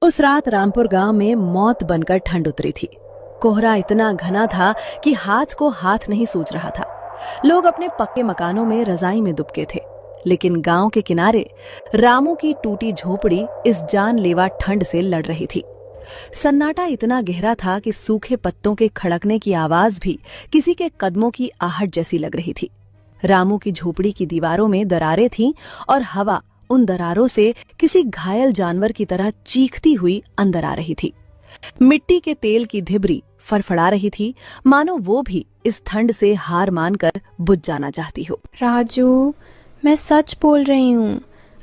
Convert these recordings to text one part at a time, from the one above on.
उस रात रामपुर गांव में मौत बनकर ठंड उतरी थी। कोहरा इतना घना था कि हाथ को हाथ नहीं सूझ रहा था। लोग अपने पक्के मकानों में रजाई में दुबके थे, लेकिन गांव के किनारे रामू की टूटी झोपड़ी इस जानलेवा ठंड से लड़ रही थी। सन्नाटा इतना गहरा था कि सूखे पत्तों के खड़कने की आवाज भी किसी के कदमों की आहट जैसी लग रही थी। रामू की झोपड़ी की दीवारों में दरारें थीं और हवा उन दरारों से किसी घायल जानवर की तरह चीखती हुई अंदर आ रही थी। मिट्टी के तेल की धिबरी फड़फड़ा रही थी, मानो वो भी इस ठंड से हार मानकर बुझ जाना चाहती हो। राजू, मैं सच बोल रही हूँ,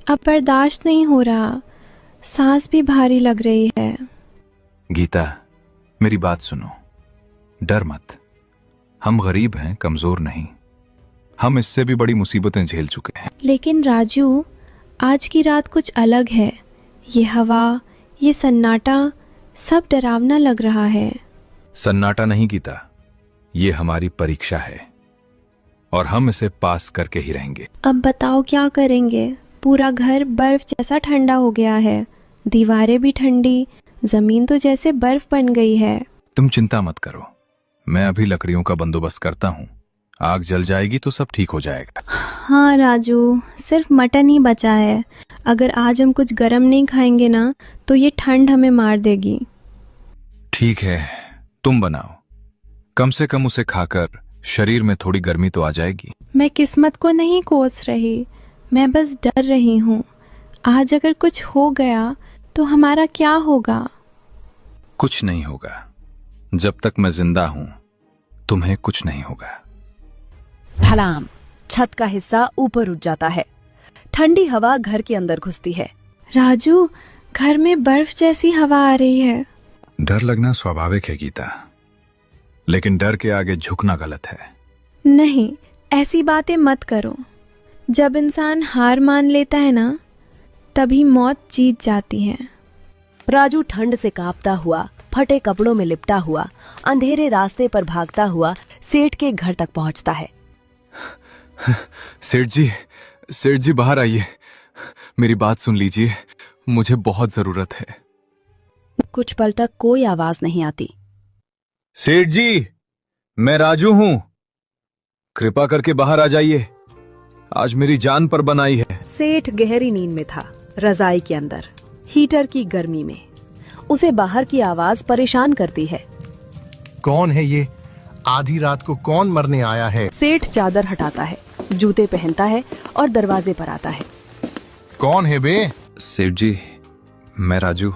अब बर्दाश्त नहीं हो रहा। सांस भी भारी लग रही है। गीता, मेरी बात सुनो। डर मत। हम गरीब हैं, कमजोर नहीं। हम इससे भी बड़ी मुसीबतें झेल चुके हैं। लेकिन राजू, आज की रात कुछ अलग है। ये हवा, ये सन्नाटा, सब डरावना लग रहा है। सन्नाटा नहीं गीता, ये हमारी परीक्षा है और हम इसे पास करके ही रहेंगे। अब बताओ क्या करेंगे? पूरा घर बर्फ जैसा ठंडा हो गया है, दीवारें भी ठंडी, जमीन तो जैसे बर्फ बन गई है। तुम चिंता मत करो, मैं अभी लकड़ियों का बंदोबस्त करता हूँ। आग जल जाएगी तो सब ठीक हो जाएगा। हाँ राजू, सिर्फ मटन ही बचा है। अगर आज हम कुछ गरम नहीं खाएंगे ना, तो ये ठंड हमें मार देगी। ठीक है, तुम बनाओ। कम से कम उसे खाकर शरीर में थोड़ी गर्मी तो आ जाएगी। मैं किस्मत को नहीं कोस रही, मैं बस डर रही हूँ। आज अगर कुछ हो गया तो हमारा क्या होगा? कुछ नहीं होगा। जब तक मैं जिंदा हूं तुम्हें कुछ नहीं होगा। ढलाम, छत का हिस्सा ऊपर उठ जाता है। ठंडी हवा घर के अंदर घुसती है। राजू, घर में बर्फ जैसी हवा आ रही है। डर लगना स्वाभाविक है गीता, लेकिन डर के आगे झुकना गलत है। नहीं, ऐसी बातें मत करो। जब इंसान हार मान लेता है ना, तभी मौत जीत जाती है। राजू ठंड से कांपता हुआ, फटे कपड़ों में लिपटा हुआ, अंधेरे रास्ते पर भागता हुआ सेठ के घर तक पहुंचता है। सेठ जी बाहर आइए, मेरी बात सुन लीजिए, मुझे बहुत जरूरत है। कुछ पल तक कोई आवाज नहीं आती। सेठ जी, मैं राजू हूं, कृपा करके बाहर आ जाइए, आज मेरी जान पर बनाई है। सेठ गहरी नींद में था, रजाई के अंदर, हीटर की गर्मी में। उसे बाहर की आवाज परेशान करती है। कौन है ये? आधी रात को कौन मरने आया है? सेठ चादर हटाता है, जूते पहनता है और दरवाजे पर आता है। कौन है बे? सेठ जी, मैं राजू।